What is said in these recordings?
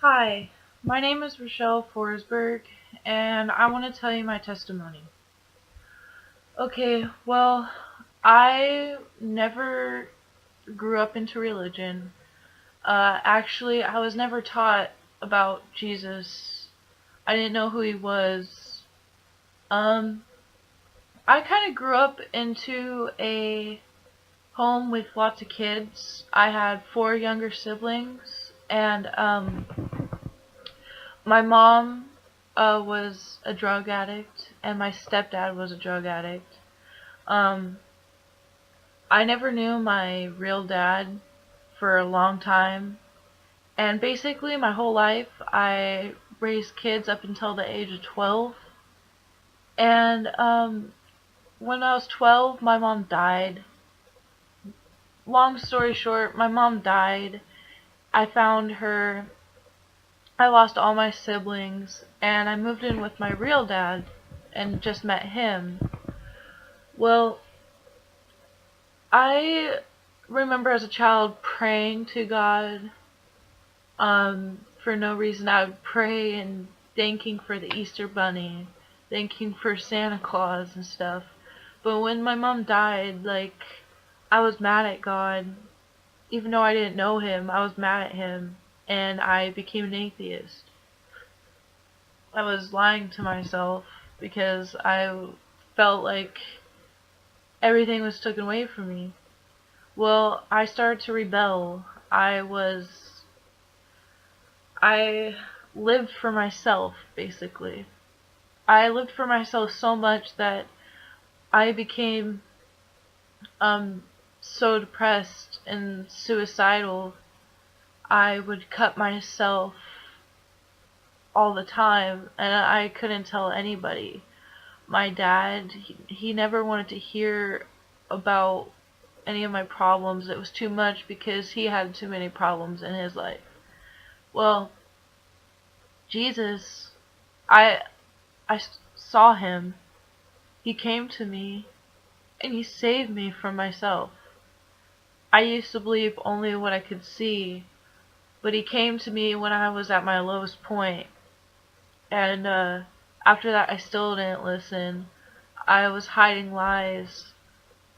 Hi, my name is Rochelle Forsberg, and I want to tell you my testimony. Okay, well, I never grew up into religion. Actually, I was never taught about Jesus. I didn't know who he was. Um, I kind of grew up into a home with lots of kids. I had four younger siblings, and my mom was a drug addict, and my stepdad was a drug addict. Um, I never knew my real dad for a long time, and basically my whole life I raised kids up until the age of 12. And when I was 12, my mom died. Long story short, my mom died. I found her. I lost all my siblings, and I moved in with my real dad and just met him. Well, I remember as a child praying to God for no reason. I would pray and thanking for the Easter Bunny, thanking for Santa Claus and stuff. But when my mom died, I was mad at God. Even though I didn't know him, I was mad at him, and I became an atheist. I was lying to myself because I felt like everything was taken away from me. Well, I started to rebel. I lived for myself, basically. I lived for myself so much that I became um so depressed and suicidal. I would cut myself all the time, and I couldn't tell anybody. My dad, he never wanted to hear about any of my problems. It was too much because he had too many problems in his life. Well, Jesus, I I saw him. He came to me and he saved me from myself. I used to believe only what I could see, but he came to me when I was at my lowest point. And after that, I still didn't listen. I was hiding lies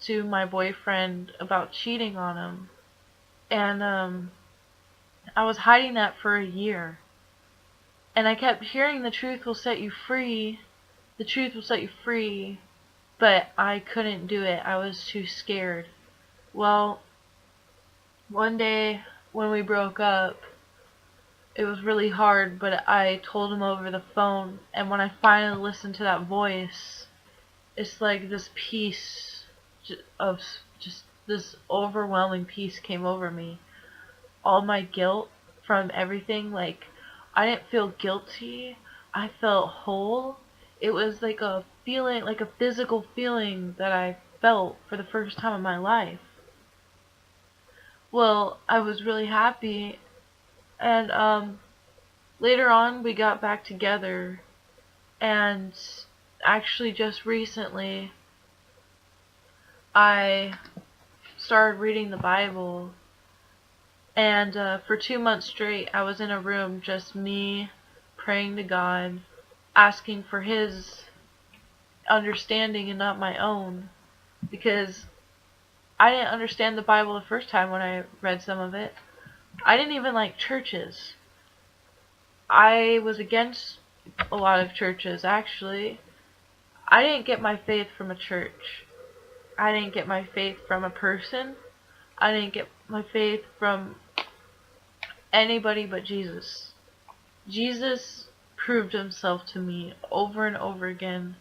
to my boyfriend about cheating on him. And I was hiding that for a year. And I kept hearing the truth will set you free. The truth will set you free. But I couldn't do it. I was too scared. Well, one day when we broke up, it was really hard, but I told him over the phone. And when I finally listened to that voice, it's like this peace of just this overwhelming peace came over me. All my guilt from everything, I didn't feel guilty. I felt whole. It was like a feeling, like a physical feeling that I felt for the first time in my life. Well, I was really happy, and later on we got back together, and actually just recently I started reading the Bible, and for 2 months straight I was in a room, just me praying to God, asking for his understanding and not my own, because I didn't understand the Bible the first time when I read some of it. I didn't even like churches. I was against a lot of churches, actually. I didn't get my faith from a church. I didn't get my faith from a person. I didn't get my faith from anybody but Jesus. Jesus proved himself to me over and over again.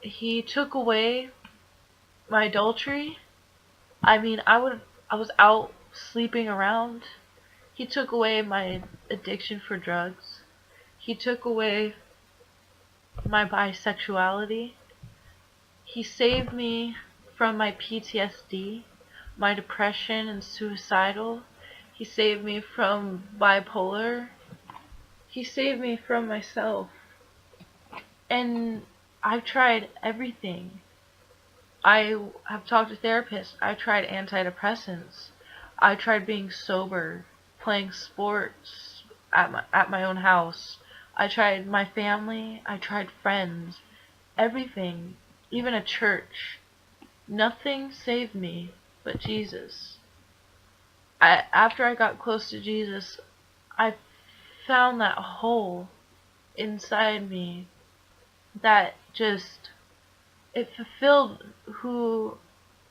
He took away my adultery. I mean, I was out sleeping around. He took away my addiction for drugs. He took away my bisexuality. He saved me from my PTSD, my depression and suicidal. He saved me from bipolar. He saved me from myself. And I've tried everything. I have talked to therapists. I've tried antidepressants. I tried being sober, playing sports. at my own house. I tried my family, I tried friends, everything, even a church. Nothing saved me but Jesus. After I got close to Jesus, I found that hole inside me that just, it fulfilled who,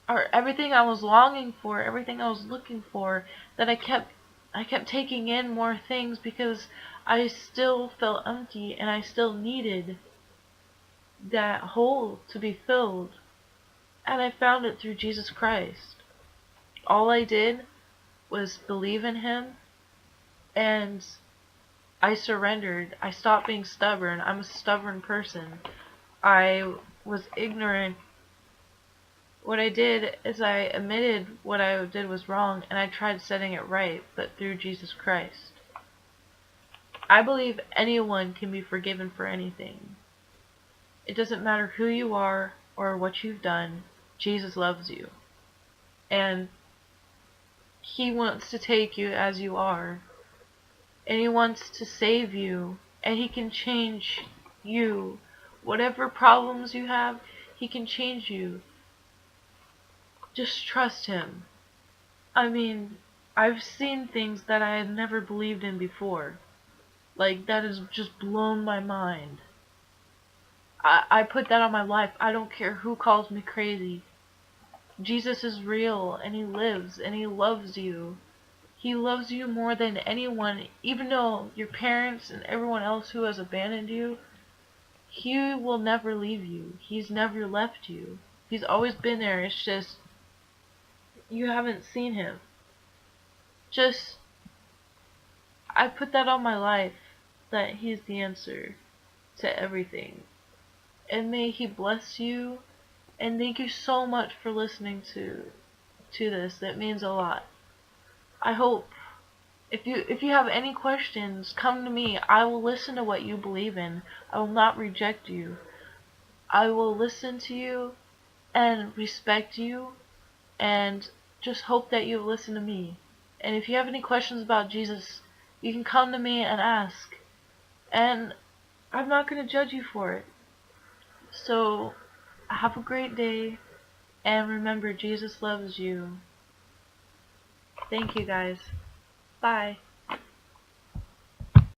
or everything I was longing for, everything I was looking for, that I kept taking in more things because I still felt empty and I still needed that hole to be filled. And I found it through Jesus Christ. All I did was believe in him, and I surrendered. I stopped being stubborn. I'm a stubborn person. I was ignorant. What I did is I admitted what I did was wrong, and I tried setting it right, but through Jesus Christ. I believe anyone can be forgiven for anything. It doesn't matter who you are or what you've done. Jesus loves you. And he wants to take you as you are. And he wants to save you. And he can change you. Whatever problems you have, he can change you. Just trust him. I mean, I've seen things that I had never believed in before. Like, that has just blown my mind. I put that on my life. I don't care who calls me crazy. Jesus is real, and he lives, and he loves you. He loves you more than anyone, even though your parents and everyone else who has abandoned you, he will never leave you. He's never left you. He's always been there. It's just, you haven't seen him. Just, I put that on my life, that he's the answer to everything. And may he bless you. And thank you so much for listening to this. It means a lot. I hope if you have any questions, come to me. I will listen to what you believe in. I will not reject you. I will listen to you and respect you and just hope that you listen to me. And if you have any questions about Jesus, you can come to me and ask. And I'm not going to judge you for it. So, have a great day. And remember, Jesus loves you. Thank you, guys. Bye.